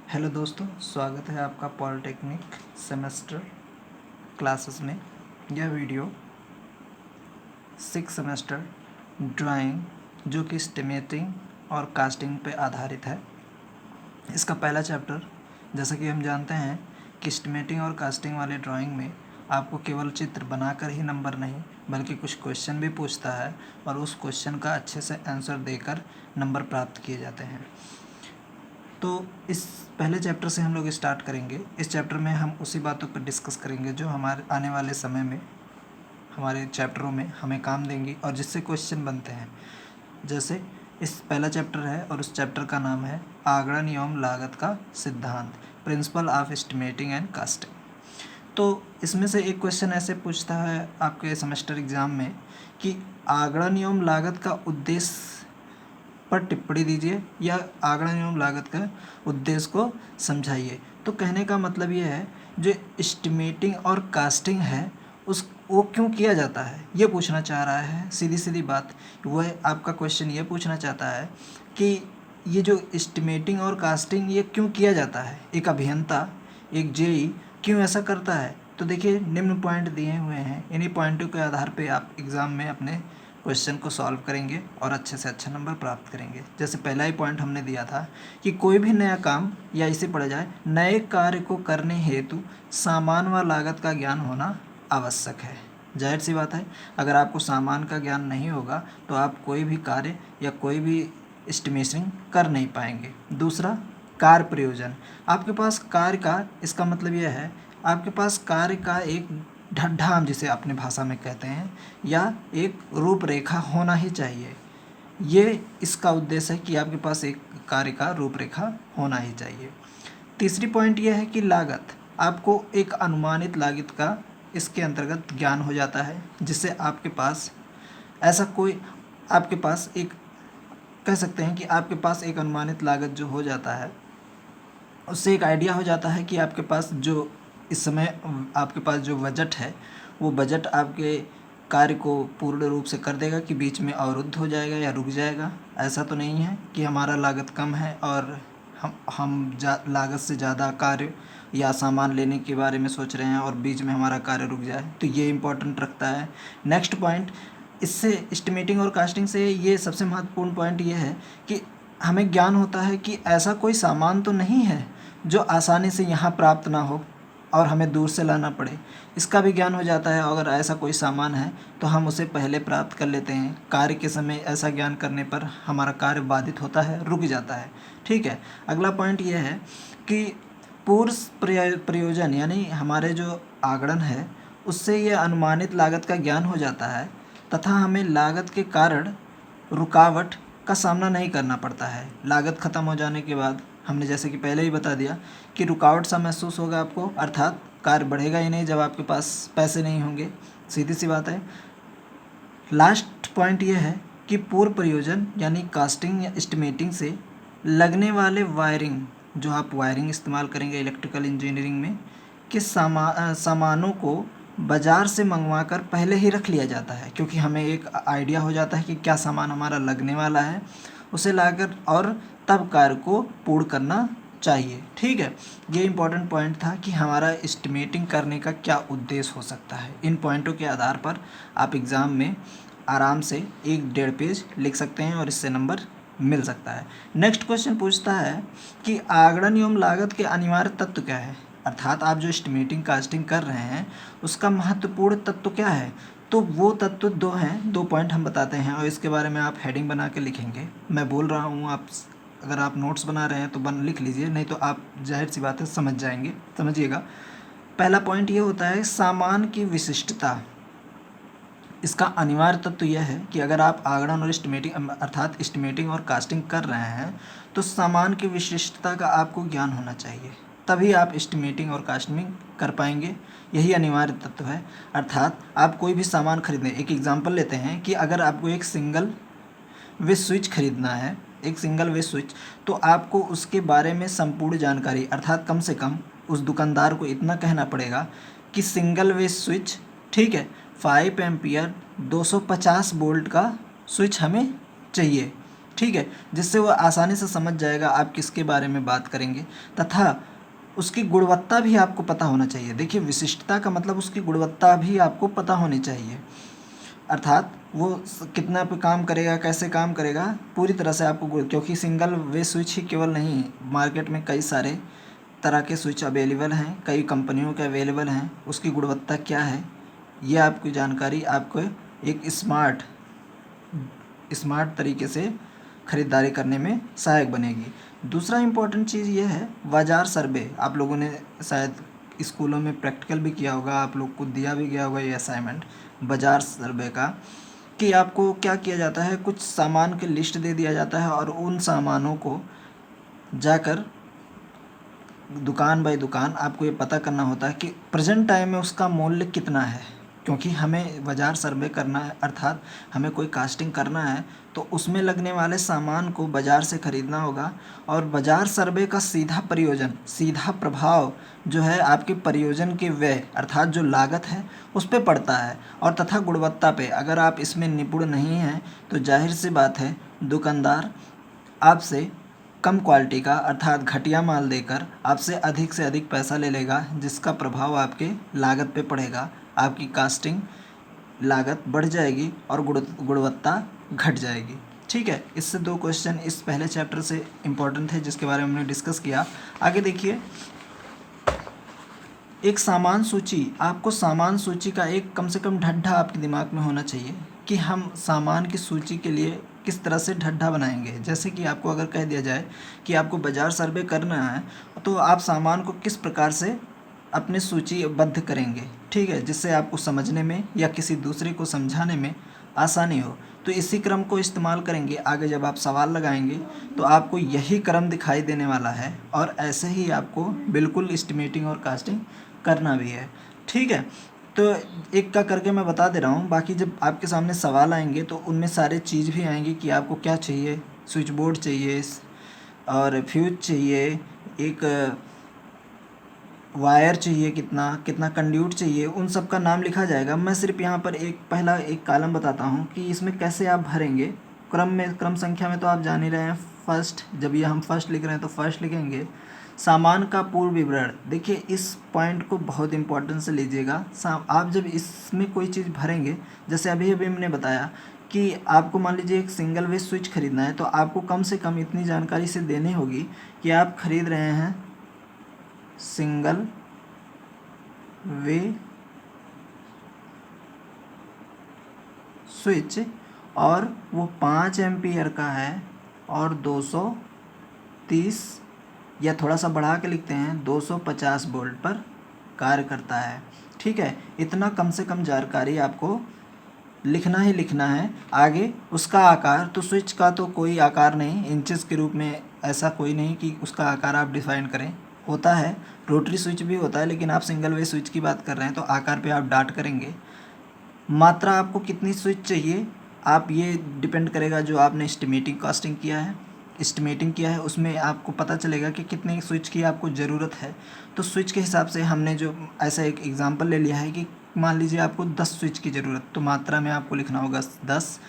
Hello दोस्तों, स्वागत है आपका पॉलिटेक्निक सेमेस्टर क्लासेस में। यह वीडियो 6 सेमेस्टर ड्राइंग जो कि एस्टिमेटिंग और कास्टिंग पे आधारित है। इसका पहला चैप्टर, जैसा कि हम जानते हैं कि एस्टिमेटिंग और कास्टिंग वाले ड्राइंग में आपको केवल चित्र बनाकर ही नंबर नहीं बल्कि कुछ क्वेश्चन भी पूछता है और उस क्वेश्चन का अच्छे से आंसर देकर नंबर प्राप्त किए जाते हैं। तो इस पहले चैप्टर से हम लोग स्टार्ट करेंगे। इस चैप्टर में हम उसी बातों पर डिस्कस करेंगे जो हमारे आने वाले समय में हमारे चैप्टरों में हमें काम देंगी और जिससे क्वेश्चन बनते हैं। जैसे इस पहला चैप्टर है और उस चैप्टर का नाम है आगणन एवं लागत का सिद्धांत, principle of estimating and casting. तो इसमें से एक क्वेश्चन ऐसे पूछता है आपके सेमेस्टर एग्ज़ाम में कि आगणन एवं लागत का उद्देश्य पर टिप्पणी दीजिए या आगणन एवं लागत का उद्देश्य को समझाइए। तो कहने का मतलब ये है, जो एस्टिमेटिंग और कास्टिंग है वो क्यों किया जाता है ये पूछना चाह रहा है। सीधी सीधी बात, वह आपका क्वेश्चन ये पूछना चाहता है कि ये जो एस्टिमेटिंग और कास्टिंग ये क्यों किया जाता है, एक अभियंता, एक जेई क्यों ऐसा करता है। तो देखिए, निम्न पॉइंट दिए हुए हैं, इन्हीं पॉइंटों के आधार पे आप एग्ज़ाम में अपने क्वेश्चन को सॉल्व करेंगे और अच्छे से अच्छा नंबर प्राप्त करेंगे। जैसे पहला ही पॉइंट हमने दिया था कि कोई भी नया काम, या इसे पढ़ा जाए, नए कार्य को करने हेतु सामान व लागत का ज्ञान होना आवश्यक है। जाहिर सी बात है, अगर आपको सामान का ज्ञान नहीं होगा तो आप कोई भी कार्य या कोई भी एस्टिमेशन कर नहीं पाएंगे। दूसरा, कार्य प्रयोजन। आपके पास कार्य का, इसका मतलब यह है आपके पास कार्य का एक ढड्ढा, हम जिसे अपने भाषा में कहते हैं, या एक रूपरेखा होना ही चाहिए। ये इसका उद्देश्य है कि आपके पास एक कार्य का रूपरेखा होना ही चाहिए। तीसरी पॉइंट यह है कि लागत, आपको एक अनुमानित लागत का इसके अंतर्गत ज्ञान हो जाता है, जिससे आपके पास ऐसा कोई, आपके पास एक, कह सकते हैं कि आपके पास एक अनुमानित लागत जो हो जाता है, उससे एक आइडिया हो जाता है कि आपके पास जो इस समय आपके पास जो बजट है, वो बजट आपके कार्य को पूर्ण रूप से कर देगा कि बीच में अवरुद्ध हो जाएगा या रुक जाएगा। ऐसा तो नहीं है कि हमारा लागत कम है और हम लागत से ज़्यादा कार्य या सामान लेने के बारे में सोच रहे हैं और बीच में हमारा कार्य रुक जाए, तो ये इम्पोर्टेंट रखता है। नेक्स्ट पॉइंट, इससे एस्टिमेटिंग और कास्टिंग से ये सबसे महत्वपूर्ण पॉइंट ये है कि हमें ज्ञान होता है कि ऐसा कोई सामान तो नहीं है जो आसानी से यहाँ प्राप्त ना हो और हमें दूर से लाना पड़े। इसका भी ज्ञान हो जाता है। अगर ऐसा कोई सामान है तो हम उसे पहले प्राप्त कर लेते हैं। कार्य के समय ऐसा ज्ञान करने पर हमारा कार्य बाधित होता है, रुक जाता है। ठीक है। अगला पॉइंट यह है कि पूर्व प्रयोजन, यानी हमारे जो आगणन है उससे ये अनुमानित लागत का ज्ञान हो जाता है तथा हमें लागत के कारण रुकावट का सामना नहीं करना पड़ता है। लागत ख़त्म हो जाने के बाद हमने जैसे कि पहले ही बता दिया कि रुकावट सा महसूस होगा आपको, अर्थात कार्य बढ़ेगा ही नहीं जब आपके पास पैसे नहीं होंगे। सीधी सी बात है। लास्ट पॉइंट ये है कि पूर्व प्रयोजन यानी कास्टिंग या एस्टिमेटिंग से लगने वाले वायरिंग, जो आप वायरिंग इस्तेमाल करेंगे इलेक्ट्रिकल इंजीनियरिंग में, के सामानों को बाज़ार से मंगवा कर पहले ही रख लिया जाता है, क्योंकि हमें एक आइडिया हो जाता है कि क्या सामान हमारा लगने वाला है, उसे लाकर और तब कार्य को पूर्ण करना चाहिए। ठीक है। ये इम्पोर्टेंट पॉइंट था कि हमारा एस्टिमेटिंग करने का क्या उद्देश्य हो सकता है। इन पॉइंटों के आधार पर आप एग्ज़ाम में आराम से 1-1.5 पेज लिख सकते हैं और इससे नंबर मिल सकता है। नेक्स्ट क्वेश्चन पूछता है कि आगणन एवं लागत के अनिवार्य तत्व क्या है, अर्थात आप जो एस्टिमेटिंग कास्टिंग कर रहे हैं उसका महत्वपूर्ण तत्व क्या है। तो वो तत्व 2 हैं, 2 पॉइंट हम बताते हैं और इसके बारे में आप हेडिंग बना के लिखेंगे। मैं बोल रहा हूँ, आप अगर आप नोट्स बना रहे हैं तो लिख लीजिए, नहीं तो आप जाहिर सी बात है समझ जाएंगे। समझिएगा। पहला पॉइंट ये होता है सामान की विशिष्टता। इसका अनिवार्य तत्व यह है कि अगर आप आगणन और एस्टिमेटिंग अर्थात एस्टिमेटिंग और कास्टिंग कर रहे हैं तो सामान की विशिष्टता का आपको ज्ञान होना चाहिए, तभी आप एस्टिमेटिंग और कास्टिंग कर पाएंगे। यही अनिवार्य तत्व है। अर्थात आप कोई भी सामान खरीदें, एक एग्जांपल लेते हैं कि अगर आपको एक सिंगल वे स्विच खरीदना है, एक सिंगल वे स्विच, तो आपको उसके बारे में संपूर्ण जानकारी, अर्थात कम से कम उस दुकानदार को इतना कहना पड़ेगा कि सिंगल वे स्विच, ठीक है, 5 एम्पियर 250 वोल्ट का स्विच हमें चाहिए। ठीक है, जिससे वो आसानी से समझ जाएगा आप किसके बारे में बात करेंगे, तथा उसकी गुणवत्ता भी आपको पता होना चाहिए। देखिए, विशिष्टता का मतलब उसकी गुणवत्ता भी आपको पता होनी चाहिए, अर्थात वो कितना पे काम करेगा, कैसे काम करेगा, पूरी तरह से आपको क्योंकि सिंगल वे स्विच ही केवल नहीं, मार्केट में कई सारे तरह के स्विच अवेलेबल हैं, कई कंपनियों के अवेलेबल हैं, उसकी गुणवत्ता क्या है, ये आपकी जानकारी आपको एक स्मार्ट तरीके से ख़रीदारी करने में सहायक बनेगी। दूसरा इम्पोर्टेंट चीज़ ये है बाज़ार सर्वे। आप लोगों ने शायद स्कूलों में प्रैक्टिकल भी किया होगा, आप लोग को दिया भी गया होगा ये असाइनमेंट बाज़ार सर्वे का, कि आपको क्या किया जाता है, कुछ सामान की लिस्ट दे दिया जाता है और उन सामानों को जाकर दुकान बाय दुकान आपको ये पता करना होता है कि प्रेजेंट टाइम में उसका मूल्य कितना है। क्योंकि हमें बाज़ार सर्वे करना है, अर्थात हमें कोई कास्टिंग करना है, तो उसमें लगने वाले सामान को बाज़ार से ख़रीदना होगा। और बाज़ार सर्वे का सीधा प्रभाव जो है आपके प्रयोजन के व्यय, अर्थात जो लागत है उस पे पड़ता है, और तथा गुणवत्ता पे। अगर आप इसमें निपुण नहीं हैं तो जाहिर सी बात है दुकानदार आपसे कम क्वालिटी का, अर्थात घटिया माल देकर आपसे से अधिक पैसा ले लेगा, जिसका प्रभाव आपके लागत पे पड़ेगा। आपकी कास्टिंग लागत बढ़ जाएगी और गुणवत्ता घट जाएगी। ठीक है, इससे 2 क्वेश्चन इस पहले चैप्टर से इम्पोर्टेंट थे जिसके बारे में हमने डिस्कस किया। आगे देखिए, एक सामान सूची, आपको सामान सूची का एक कम से कम ढड्ढा आपके दिमाग में होना चाहिए कि हम सामान की सूची के लिए किस तरह से ढड्ढा बनाएंगे। जैसे कि आपको अगर कह दिया जाए कि आपको बाज़ार सर्वे करना है, तो आप सामान को किस प्रकार से अपने सूचीबद्ध करेंगे, ठीक है, जिससे आपको समझने में या किसी दूसरे को समझाने में आसानी हो। तो इसी क्रम को इस्तेमाल करेंगे। आगे जब आप सवाल लगाएंगे तो आपको यही क्रम दिखाई देने वाला है, और ऐसे ही आपको बिल्कुल एस्टिमेटिंग और कास्टिंग करना भी है। ठीक है, तो एक का करके मैं बता दे रहा हूँ, बाकी जब आपके सामने सवाल आएंगे तो उनमें सारे चीज़ भी आएंगी कि आपको क्या चाहिए। स्विच बोर्ड चाहिए और फ्यूज चाहिए, एक वायर चाहिए, कितना कंड्यूट चाहिए, उन सब का नाम लिखा जाएगा। मैं सिर्फ यहाँ पर पहला एक कॉलम बताता हूँ कि इसमें कैसे आप भरेंगे। क्रम संख्या में तो आप जान ही रहे हैं। फर्स्ट, जब ये हम फर्स्ट लिख रहे हैं तो फर्स्ट लिखेंगे सामान का पूर्ण विवरण। देखिए, इस पॉइंट को बहुत इंपॉर्टेंस से लीजिएगा। आप जब इसमें कोई चीज़ भरेंगे, जैसे अभी हमने बताया कि आपको मान लीजिए एक सिंगल वे स्विच खरीदना है, तो आपको कम से कम इतनी जानकारी से देनी होगी कि आप खरीद रहे हैं सिंगल वे स्विच, और वो 5 एम्पियर का है और 230, या थोड़ा सा बढ़ा के लिखते हैं 250 वोल्ट पर कार्य करता है। ठीक है, इतना कम से कम जानकारी आपको लिखना ही लिखना है। आगे उसका आकार, तो स्विच का तो कोई आकार नहीं, इंचेस के रूप में ऐसा कोई नहीं कि उसका आकार आप डिफाइन करें। होता है, रोटरी स्विच भी होता है, लेकिन आप सिंगल वे स्विच की बात कर रहे हैं तो आकार पे आप डाट करेंगे। मात्रा, आपको कितनी स्विच चाहिए, आप ये डिपेंड करेगा जो आपने एस्टिमेटिंग कास्टिंग किया है, उसमें आपको पता चलेगा कि कितने स्विच की आपको ज़रूरत है। तो स्विच के हिसाब से हमने जो ऐसा एक एग्जांपल ले लिया है कि मान लीजिए आपको 10 स्विच की ज़रूरत, तो मात्रा में आपको लिखना होगा 10।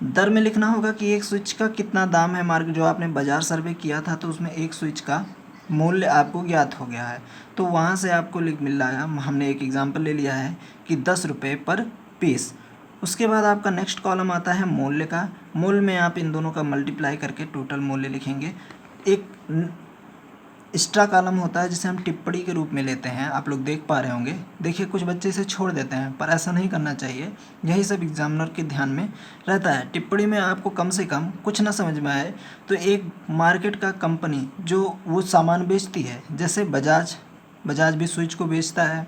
दर में लिखना होगा कि एक स्विच का कितना दाम है। मार्केट जो आपने बाज़ार सर्वे किया था तो उसमें एक स्विच का मूल्य आपको ज्ञात हो गया है, तो वहाँ से आपको मिल रहा है। हमने एक एग्जांपल ले लिया है कि 10 रुपये पर पीस। उसके बाद आपका नेक्स्ट कॉलम आता है मूल्य का। मूल्य में आप इन दोनों का मल्टीप्लाई करके टोटल मूल्य लिखेंगे। एक एक्स्ट्रा कॉलम होता है जिसे हम टिप्पणी के रूप में लेते हैं, आप लोग देख पा रहे होंगे। देखिए, कुछ बच्चे इसे छोड़ देते हैं, पर ऐसा नहीं करना चाहिए, यही सब एग्जामिनर के ध्यान में रहता है। टिप्पणी में आपको कम से कम कुछ ना समझ में आए तो एक मार्केट का कंपनी जो वो सामान बेचती है, जैसे बजाज भी स्विच को बेचता है,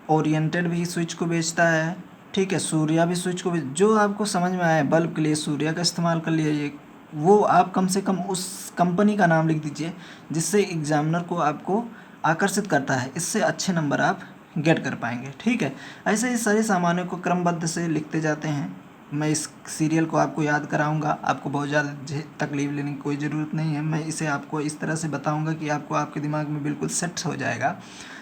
ओरिएंटेड भी स्विच को बेचता है, ठीक है, सूर्या भी स्विच को जो आपको समझ में आए, बल्ब के लिए सूर्या का इस्तेमाल कर लीजिए, वो आप कम से कम उस कंपनी का नाम लिख दीजिए, जिससे एग्जामिनर को आपको आकर्षित करता है। इससे अच्छे नंबर आप गेट कर पाएंगे। ठीक है, ऐसे ही सारे सामानों को क्रमबद्ध से लिखते जाते हैं। मैं इस सीरियल को आपको याद कराऊंगा, आपको बहुत ज़्यादा तकलीफ लेने की कोई ज़रूरत नहीं है। मैं इसे आपको इस तरह से बताऊंगा कि आपको आपके दिमाग में बिल्कुल सेट हो जाएगा।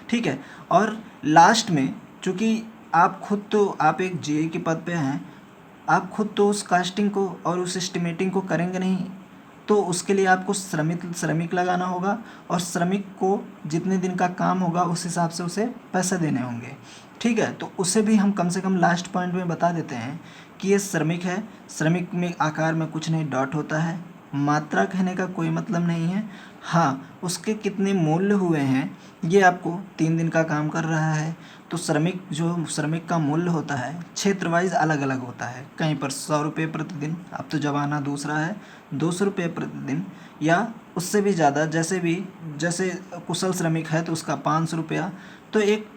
ठीक है, और लास्ट में, चूँकि आप खुद तो आप एक जीए के पद पे हैं, आप खुद तो उस कास्टिंग को और उस एस्टिमेटिंग को करेंगे नहीं, तो उसके लिए आपको श्रमिक लगाना होगा और श्रमिक को जितने दिन का काम होगा उस हिसाब से उसे पैसे देने होंगे। ठीक है, तो उसे भी हम कम से कम लास्ट पॉइंट में बता देते हैं कि ये श्रमिक है। श्रमिक में आकार में कुछ नहीं डॉट होता है, मात्रा कहने का कोई मतलब नहीं है। हाँ, उसके कितने मूल्य हुए हैं ये आपको 3 दिन का काम कर रहा है तो श्रमिक का मूल्य होता है क्षेत्र वाइज अलग अलग होता है। कहीं पर 100 रुपये प्रतिदिन, अब तो ज़माना दूसरा है, 200 रुपये प्रतिदिन या उससे भी ज़्यादा। जैसे कुशल श्रमिक है तो उसका 500 रुपया। तो एक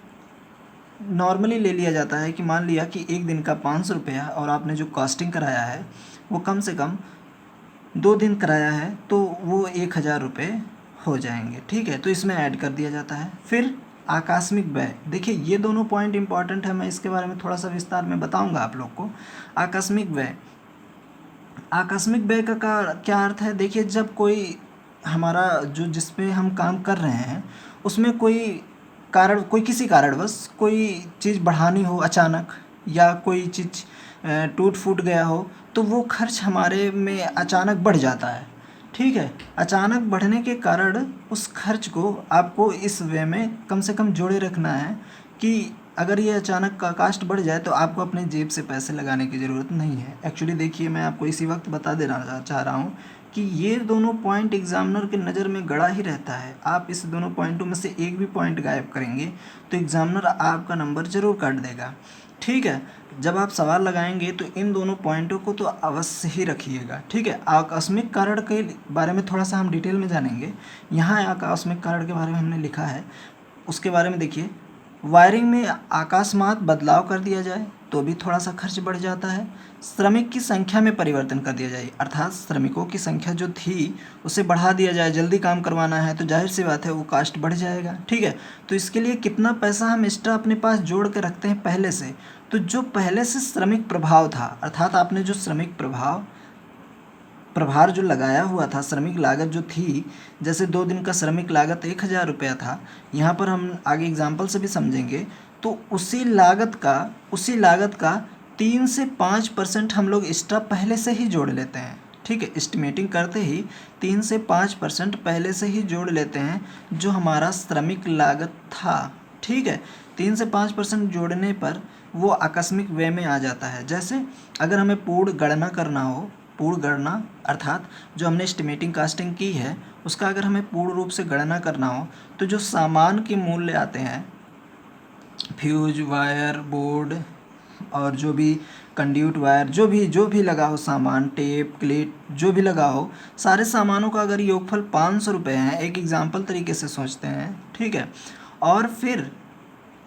नॉर्मली ले लिया जाता है कि मान लिया कि एक दिन का 500 रुपया और आपने जो कॉस्टिंग कराया है वो कम से कम 2 दिन कराया है तो वो 1000 रुपये हो जाएंगे। ठीक है, तो इसमें ऐड कर दिया जाता है। फिर आकस्मिक व्यय, देखिए ये दोनों पॉइंट इंपॉर्टेंट है, मैं इसके बारे में थोड़ा सा विस्तार में बताऊंगा आप लोग को। आकस्मिक व्यय का क्या अर्थ है? देखिए, जब कोई हमारा जिस पे हम काम कर रहे हैं उसमें कोई किसी कारणवश कोई चीज़ बढ़ानी हो अचानक, या कोई चीज़ टूट फूट गया हो तो वो खर्च हमारे में अचानक बढ़ जाता है। ठीक है, अचानक बढ़ने के कारण उस खर्च को आपको इस वे में कम से कम जोड़े रखना है कि अगर ये अचानक का कास्ट बढ़ जाए तो आपको अपने जेब से पैसे लगाने की ज़रूरत नहीं है। एक्चुअली देखिए, मैं आपको इसी वक्त बता देना चाह रहा हूँ कि ये दोनों पॉइंट एग्जामिनर के नज़र में गड़ा ही रहता है। आप इस दोनों पॉइंटों में से एक भी पॉइंट गायब करेंगे तो एग्जामिनर आपका नंबर ज़रूर काट देगा। ठीक है, जब आप सवाल लगाएंगे तो इन दोनों पॉइंटों को तो अवश्य ही रखिएगा। ठीक है, आकस्मिक कारण के बारे में थोड़ा सा हम डिटेल में जानेंगे। यहाँ आकस्मिक कारण के बारे में हमने लिखा है, उसके बारे में देखिए। वायरिंग में अकस्मात बदलाव कर दिया जाए तो भी थोड़ा सा खर्च बढ़ जाता है। श्रमिक की संख्या में परिवर्तन कर दिया जाए, अर्थात श्रमिकों की संख्या जो थी उसे बढ़ा दिया जाए, जल्दी काम करवाना है तो जाहिर सी बात है वो कास्ट बढ़ जाएगा। ठीक है, तो इसके लिए कितना पैसा हम एक्स्ट्रा अपने पास जोड़ के रखते हैं पहले से, तो जो पहले से श्रमिक प्रभाव था, अर्थात आपने जो श्रमिक प्रभार जो लगाया हुआ था, श्रमिक लागत जो थी, जैसे 2 दिन का श्रमिक लागत 1000 रुपया था, यहाँ पर हम आगे एग्जाम्पल से भी समझेंगे, तो उसी लागत का 3 से 5% हम लोग एक्स्ट्रा पहले से ही जोड़ लेते हैं। ठीक है, एस्टिमेटिंग करते ही 3 से 5% पहले से ही जोड़ लेते हैं जो हमारा श्रमिक लागत था। ठीक है, 3 से 5% जोड़ने पर वो आकस्मिक व्यय में आ जाता है। जैसे अगर हमें पूर्ण गणना अर्थात जो हमने एस्टिमेटिंग कास्टिंग की है उसका अगर हमें पूर्ण रूप से गणना करना हो तो जो सामान के मूल्य आते हैं, फ्यूज, वायर, बोर्ड और जो भी कंड्यूट वायर, जो भी लगा हो सामान, टेप, क्लिप, जो भी लगा हो, सारे सामानों का अगर योगफल 500 रुपये है, एक एग्जाम्पल तरीके से सोचते हैं। ठीक है, और फिर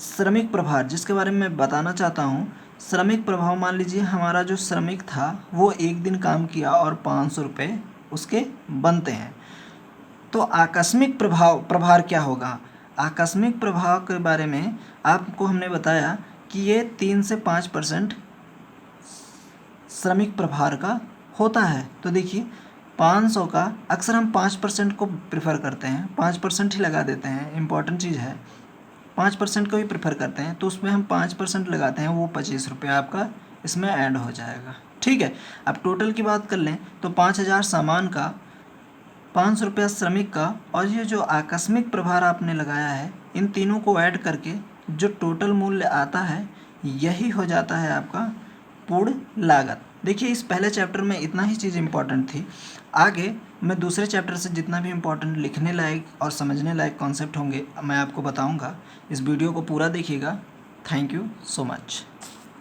श्रमिक प्रभार जिसके बारे में मैं बताना चाहता हूँ, श्रमिक प्रभाव मान लीजिए हमारा जो श्रमिक था वो 1 दिन काम किया और 500 रुपये उसके बनते हैं, तो आकस्मिक प्रभार क्या होगा? आकस्मिक प्रभाव के बारे में आपको हमने बताया कि ये 3 से 5% श्रमिक प्रभार का होता है। तो देखिए 500 का अक्सर हम 5% को प्रेफर करते हैं, 5% ही लगा देते हैं, इम्पॉर्टेंट चीज़ है, 5% को ही प्रेफर करते हैं, तो उसमें हम 5% लगाते हैं, वो 25 रुपये आपका इसमें ऐड हो जाएगा। ठीक है, अब टोटल की बात कर लें तो 5000 सामान का, 500 रुपया श्रमिक का और ये जो आकस्मिक प्रभार आपने लगाया है, इन तीनों को ऐड करके जो टोटल मूल्य आता है यही हो जाता है आपका पूर्ण लागत। देखिए, इस पहले चैप्टर में इतना ही चीज़ इंपॉर्टेंट थी। आगे मैं दूसरे चैप्टर से जितना भी इम्पोर्टेंट लिखने लायक और समझने लायक कॉन्सेप्ट होंगे मैं आपको बताऊंगा। इस वीडियो को पूरा देखिएगा। Thank you so much.